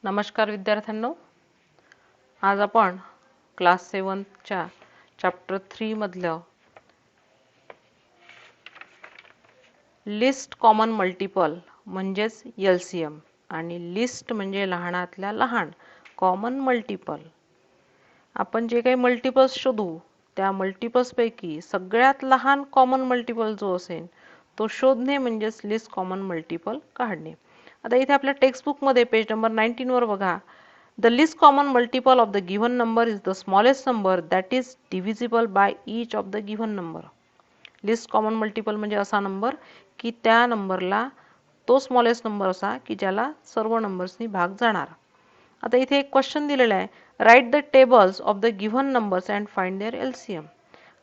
नमस्कार विद्यार्थ्यांनो, आज आपण क्लास 7 च्या चॅप्टर 3 मधलं लिस्ट कॉमन मल्टिपल म्हणजेच एलसीएम आणि लिस्ट म्हणजे लहानातल्या लहान कॉमन मल्टिपल. आपण जे काही मल्टिपल्स शोधू त्या मल्टिपल्स पैकी सगळ्यात लहान कॉमन मल्टिपल जो असेल तो शोधणे म्हणजेच लिस्ट कॉमन मल्टिपल काढणे. आता इथे आपल्या टेक्स्टबुक मध्ये पेज नंबर 19 वर बघा. The least common multiple of the given number is the smallest number that is divisible by each of the given number. List common multiple म्हणजे असा नंबर की त्या नंबरला तो स्मॉलेस्ट नंबर असा की ज्याला सर्व नंबर्सनी भाग जाणार. आता इथे एक क्वेश्चन दिलेला आहे, write the tables of the given numbers and find their LCM.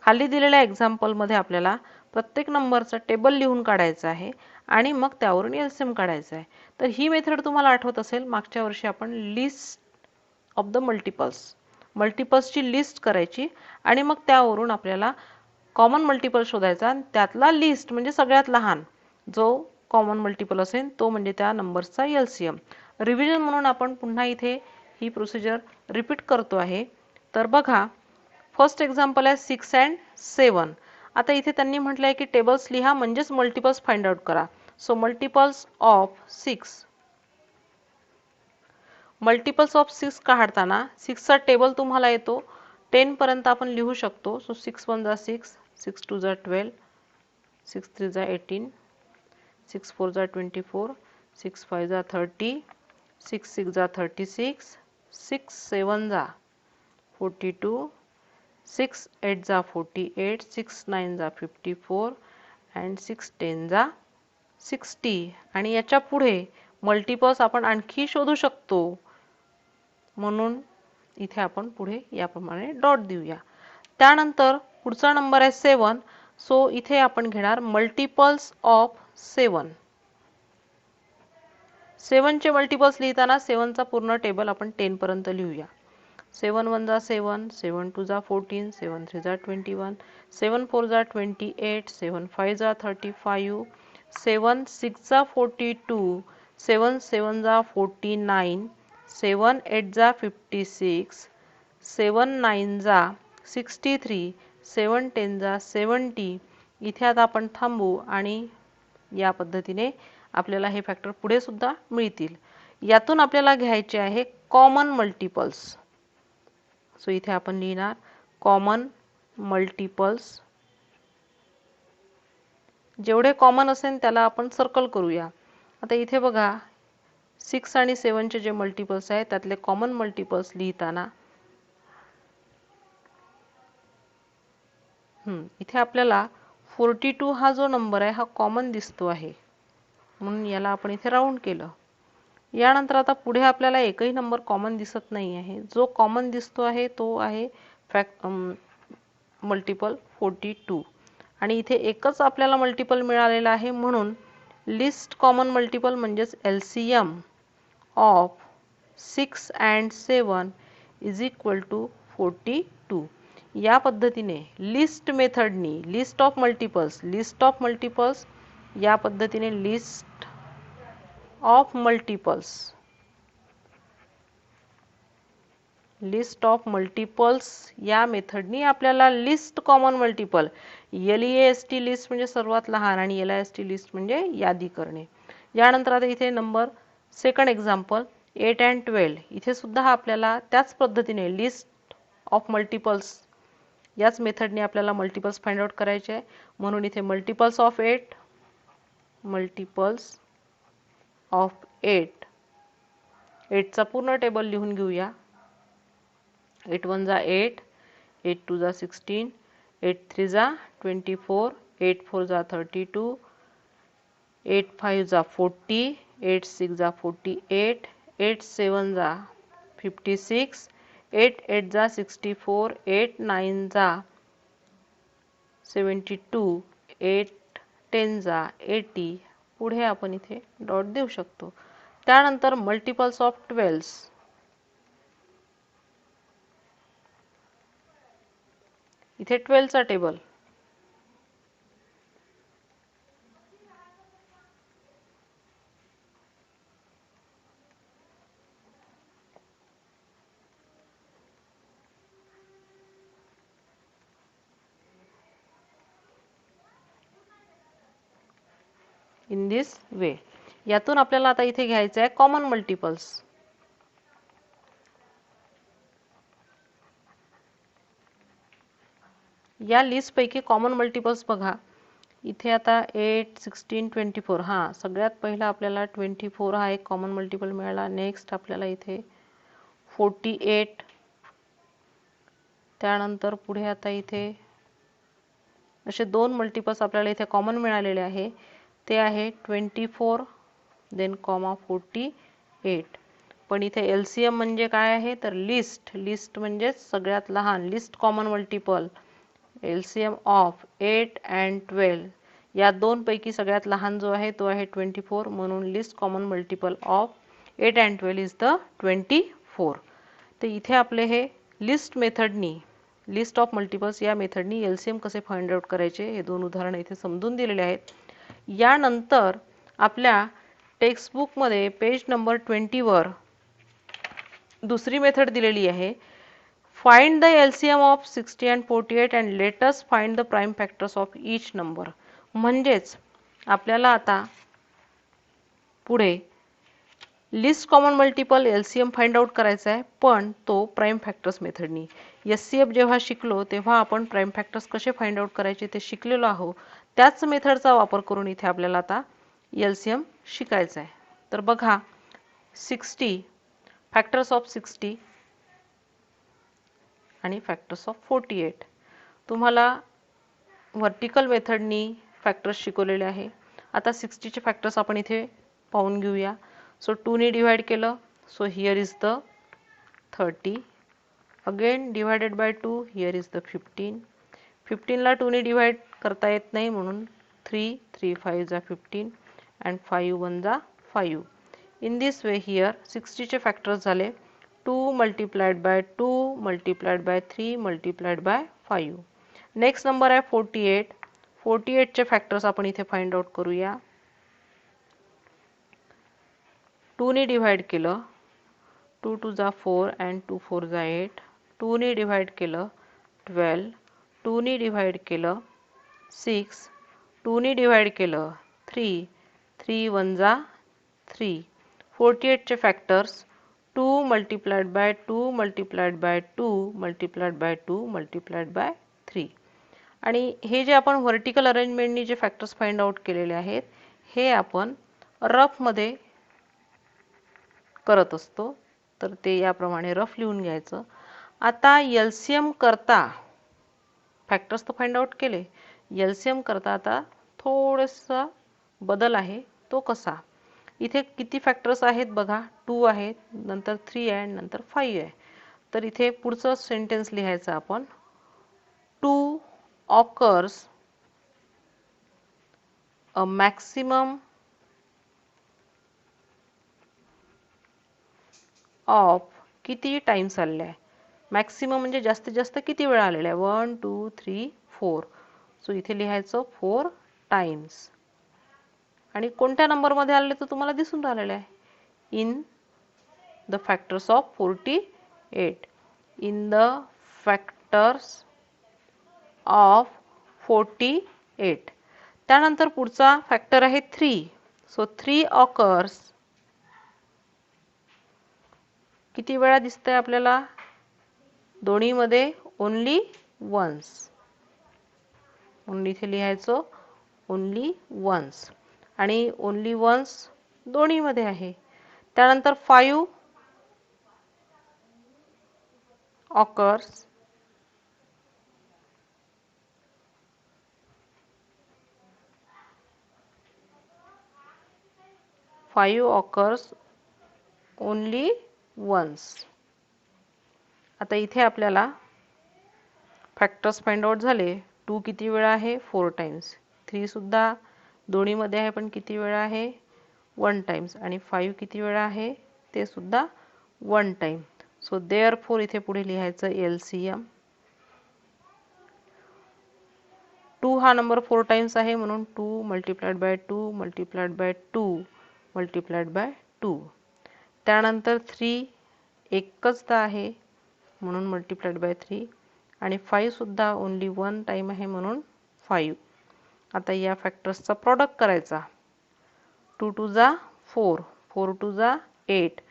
खाली दिलेल्या एक्झाम्पल मध्ये आपल्याला प्रत्येक नंबरचा टेबल लिहून काढायचा आहे आणि मग त्यावरून एलसीएम काढायचा आहे. तर ही मेथड तुम्हाला आठवत असेल, मागच्या वर्षी आपण लिस्ट ऑफ द मल्टिपल्सची लिस्ट करायची आणि मग त्यावरून आपल्याला कॉमन मल्टिपल शोधायचा आणि त्यातला लिस्ट म्हणजे सगळ्यात लहान जो कॉमन मल्टिपल असेल तो म्हणजे त्या नंबरचा एलसीएम. रिव्हिजन म्हणून आपण पुन्हा इथे ही प्रोसिजर रिपीट करतो आहे. तर बघा, फर्स्ट एक्झाम्पल आहे 6 अँड 7. आता इथे त्यांनी म्हटलं आहे की टेबल्स लिहा म्हणजेच मल्टिपल्स फाइंड आउट करा. सो मल्टिपल्स ऑफ 6 काढताना 6 चा टेबल तुम्हाला येतो 10 पर्यंत आपण लिहू शकतो. सो 6 1 जा 6, 6 2 जा 12, 6 3 जा 18, 6 4 जा 24, 6 5 जा 30, 6 6 जा 36, 6 7 जा 42, 6 8 जा 48, 6 9 जा 54 and 6 10 जा 60. आणि याच्या पुढे मल्टिपल्स आपण आणखी शोधू शकतो, म्हणून इथे आपण पुढे याप्रमाणे डॉट देऊया. त्यानंतर पुढचा नंबर आहे 7. सो इथे आपण घेणार मल्टिपल्स ऑफ 7. 7 चे मल्टिपल्स लिहिताना 7 चा पूर्ण टेबल आपण 10 पर्यंत लिहूया. 7 1 जा 7, 7 2 जा 14, 7 3 जा 21, 7 4 जा 28, 7 5 जा 35, 7 6 जा 42, 7 7 जा 49, 7 8 जा 56, 7 9 जा 63, 7 10 जा 70. इथे आता आपण थांबू आणि या पद्धतीने आपल्याला हे फॅक्टर पुढे सुद्धा मिळतील. यातून आपल्याला घ्यायचे आहे कॉमन मल्टिपल्स. सो इथे आपण लिहिणार कॉमन मल्टिपल्स. जेवढे कॉमन असेल त्याला आपण सर्कल करूया. आता इथे बघा 6 आणि 7 चे जे मल्टिपल्स आहेत त्यातले कॉमन मल्टिपल्स लिहिताना इथे आपल्याला 42 हा जो नंबर आहे हा कॉमन दिसतो आहे, म्हणून याला आपण इथे राऊंड केलं. यानंतर आता पुढे आपल्याला एकही नंबर कॉमन दिसत नाही आहे. जो कॉमन दिसतो आहे तो आहे मल्टिपल 42 आणि इथे एकच आपल्याला मल्टिपल मिळालेला आहे, म्हणून लिस्ट कॉमन मल्टिपल म्हणजेच LCM of 6 and 7 is equal to 42. या पद्धतीने लिस्ट मेथडनी लिस्ट ऑफ मल्टिपल्स या पद्धतीने लिस्ट ऑफ मल्टिपल्स या मेथडनी आपल्याला least common multiple LEST least म्हणजे सर्वात लहान आणि LIST लिस्ट म्हणजे यादी करणे. यानंतर आता इथे नंबर सेकंड एक्झाम्पल 8 अँड 12. इथे सुद्धा आपल्याला त्याच पद्धतीने लिस्ट ऑफ मल्टिपल्स याच मेथडने आपल्याला मल्टिपल्स फाइंड आउट करायचे आहे, म्हणून इथे मल्टिपल्स ऑफ 8 8 चा पूर्ण टेबल लिहून घेऊया. 8 1 जा 8, 8 2 जा 16, 8 3 जा 24, 8 4 जा 32, 8 5 जा 40, 8 6 जा 48, 8 7 जा 56, 8 8 जा 64, 8 9 जा 72, 8 10 जा 80. पुढे आपण इथे डॉट देऊ शकतो. त्यानंतर मल्टिपल्स ऑफ 12. इथे 12 चा टेबल इन दिस वे. यातून आपल्याला आता इथे घ्यायचं आहे कॉमन मल्टिपल्स. या लिस्ट पैकी कॉमन मल्टिपल्स बघा. इथे आता 8, 16, 24. हां, सगळ्यात पहिला आपल्याला 24 हा एक कॉमन मल्टिपल मिळाला. नेक्स्ट आपल्याला इथे 48. त्यानंतर पुढे आता इथे असे दोन मल्टिपल्स आपल्याला इथे कॉमन मिळालेले आहे. ते आहे 24 देन कॉमा 48. पण इथे LCM म्हणजे काय आहे तर लिस्ट. लिस्ट म्हणजे सगळ्यात लहान. List common multiple LCM of 8 and 12. या दोन पैकी सगळ्यात लहान जो आहे तो आहे 24. म्हणून least common multiple of 8 and 12 is the 24. तर इथे आपले हे लिस्ट मेथडनी, लिस्ट ऑफ मल्टिपल्स या मेथडनी LCM कसे फाइंड आउट करायचे हे दोन उदाहरणं इथे समजून दिलेले आहेत. यानंतर आपल्या टेक्स्टबुकमध्ये पेज नंबर 20 वर दुसरी मेथड दिलेली आहे. Find the LCM of 60 and 48 and let us find the prime factors of each number. म्हणजेच आपल्याला आता पुढे list common multiple LCM find out करायचा आहे, पण तो प्राइम फॅक्टर्स मेथडनी. SCF जेव्हा शिकलो तेव्हा आपण प्राइम फॅक्टर्स कसे फाइंड आउट करायचे ते शिकलेलो आहोत. त्याच मेथडचा वापर करून इथे आपल्याला आता LCM शिकायचा आहे. तर बघा 60 फॅक्टर्स ऑफ 60 आणि फॅक्टर्स ऑफ 48. तुम्हाला व्हर्टिकल मेथडनी फॅक्टर्स शिकवलेले आहे. आता 60 चे फॅक्टर्स आपण इथे पाहून घेऊया. सो 2 ने डिवाइड केलं, so here is the 30. Again divided by 2, here is the 15. 15 ला 2 ने डिवाइड करता येत नाही म्हणून 3, 3 5 जा 15 and 5 1 जा 5. इन दिस वे हिअर 60 चे फॅक्टर्स झाले 2 multiplied by 2 multiplied by 3 multiplied by 5. Next number आहे 48. 48 चे फॅक्टर्स आपण इथे फाइंड आउट करूया. 2 ने डिवाइड केलं, 2 2 जा 4 and 2 4 जा 8. 2 ने डिवाइड केलं 12. 2 ने डिवाइड केलं 6. 2 ने डिवाइड केलं 3. 3 1 जा 3. 48 चे factors 2 multiplied by 2 multiplied by 2 multiplied by 2 multiplied by 3. आणि हे जे आपण व्हर्टिकल अरेंजमेंटनी जे फॅक्टर्स फाइंड आउट केलेले आहेत हे आपण रफमध्ये करत असतो. तर ते याप्रमाणे रफ लिहून घ्यायचं. आता LCM करता फॅक्टर्स तर फाइंड आउट केले, LCM करता आता थोडासा बदल आहे. तो कसा? इथे किती फॅक्टर्स आहेत बघा, 2 आहेत, नंतर 3 आहे, नंतर 5 आहे. तर इथे पुढचं सेंटेन्स लिहायचं आपण. 2 occurs a maximum ऑफ किती टाइम्स आलेला आहे. मॅक्सिमम म्हणजे जास्तीत जास्त किती वेळा आलेला आहे. 1 2 3 4. सो इथे लिहायचं 4 टाइम्स. आणि कोणत्या नंबरमध्ये आलेले तर तुम्हाला दिसून राहिलेलं आहे. In the factors of 48. In the factors of 48. त्यानंतर पुढचा फॅक्टर आहे 3. सो 3 ऑकर्स किती वेळा दिसतंय आपल्याला दोन्हीमध्ये ओनली वन्स. म्हणून इथे लिहायचं ओनली वन्स. आणि ओनली वन्स दोन्हीमध्ये आहे. त्यानंतर 5 ऑकर्स 5 ऑकर्स ओनली वन्स. आता इथे आपल्याला फॅक्टर्स फाइंड आउट झाले. 2 किती वेळा आहे 4 टाइम्स. 3 सुद्धा दोन्हीमध्ये आहे पण किती वेळा आहे 1 टाइम्स. आणि 5 किती वेळा आहे ते सुद्धा 1 टाइम. सो देअरफॉर इथे पुढे लिहायचं LCM. 2 हा नंबर 4 टाइम्स आहे म्हणून 2 multiplied by 2 multiplied by 2 multiplied by 2. त्यानंतर 3 एकचदा आहे म्हणून multiplied by 3. आणि 5 सुद्धा ओनली 1 टाइम आहे म्हणून 5. आता या फॅक्टर्सचा प्रॉडक्ट करायचा. 2 2 जा 4, 4 2 जा 8,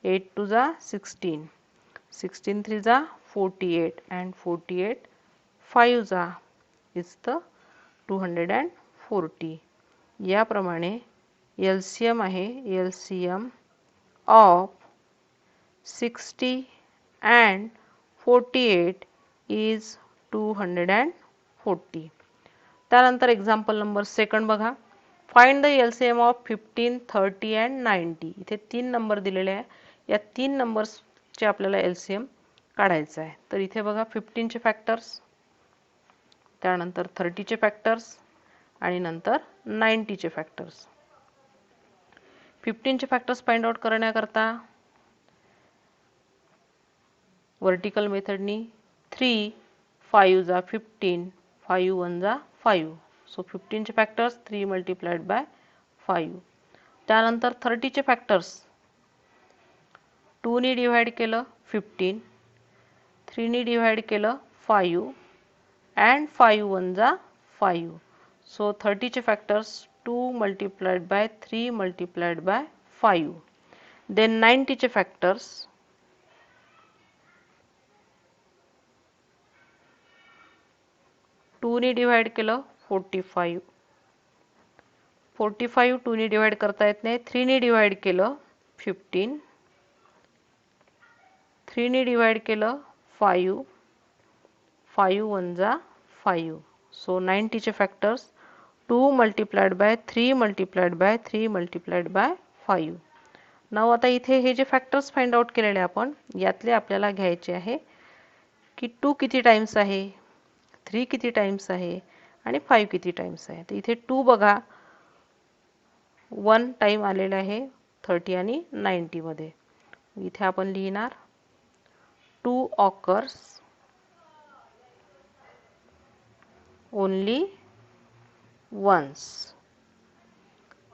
8 2 जा 16, 16 3 जा 48 and 48 5 जा is the 240. याप्रमाणे LCM आहे LCM of 60 and 48 is 240. त्यानंतर एक्झाम्पल नंबर 2 बघा. Find the LCM of 15, 30 and 90. इथे 3 नंबर दिलेले आहे. या 3 नंबर्सचे आपल्याला LCM काढायचं आहे. तर इथे बघा 15 चे फॅक्टर्स, त्यानंतर 30 चे फॅक्टर्स आणि नंतर 90 चे फॅक्टर्स. 15 चे फॅक्टर्स फाइंड आउट करण्याकरता वर्टिकल मेथडनी 3 5 जा 15, 5 1 जा 5. सो 15 चे फॅक्टर्स 3 मल्टिप्लाइड बाय 5. त्यानंतर 30 चे फॅक्टर्स 2 ने डिवाइड केलं 15, 3 ने डिवाइड केलं 5 and 5 1 जा 5. सो 30 चे factors 2 multiplied by 3 multiplied by 5. Then 90 चे फॅक्टर्स 2 ने डिवाइड केलं 45, 45 2 ने डिवाइड करता येत नाही. 3 ने डिवाइड केलं 15, 3 ने डिवाइड केलं 5, 5 1 जा 5. सो 90 चे factors 2 multiplied by 3 multiplied by 3 multiplied by 5. नाव आता इथे हे जे फॅक्टर्स फाइंड आउट केलेले आपण यातले आपल्याला घ्यायचे आहे की 2 किती टाइम्स आहे, 3 किती टाइम्स आहे आणि 5 किती टाइम्स आहे. तर इथे 2 बघा 1 टाइम आलेला आहे 30 आणि 90 मध्ये. इथे आपण लिहिणार 2 occurs only once.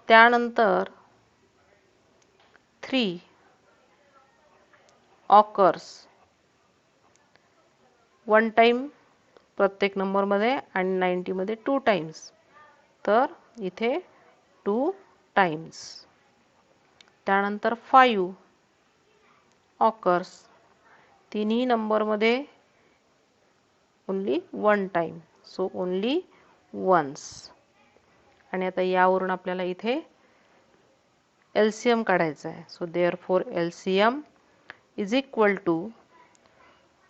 त्यानंतर 3 occurs 1 टाइम प्रत्येक नंबर मध्ये आणि 90 मध्ये 2 टाइम्स. तर इथे 2 टाइम्स. त्यानंतर 5 occurs तिन्ही नंबर मध्ये only 1 time. So only once. आणि आता यावरून आपल्याला इथे LCM काढायचा आहे. So therefore LCM is equal to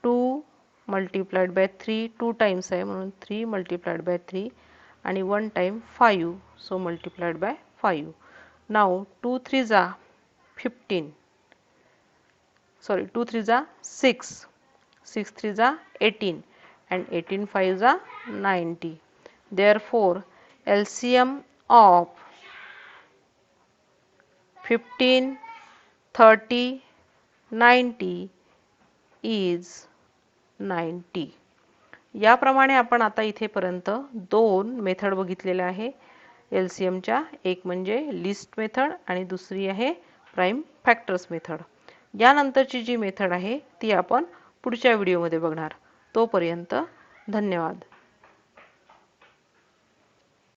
2 multiplied by 3, 2 times आहे म्हणून 3 मल्टिप्लाइड बाय 3 आणि 1 time 5. So multiplied by 5. Now 2 3 जा 15, सॉरी 2 3 जा 6, 6 3 जा 18 and 18 5 जा 90. Therefore LCM of 15, 30, 90 is 90. याप्रमाणे आपण आता इथेपर्यंत 2 मेथड बघितलेल्या आहे LCMच्या. एक म्हणजे लिस्ट मेथड आणि दुसरी आहे प्राइम फॅक्टर्स मेथड. यानंतरची जी मेथड आहे ती आपण पुढच्या व्हिडिओमध्ये बघणार. तोपर्यंत धन्यवाद.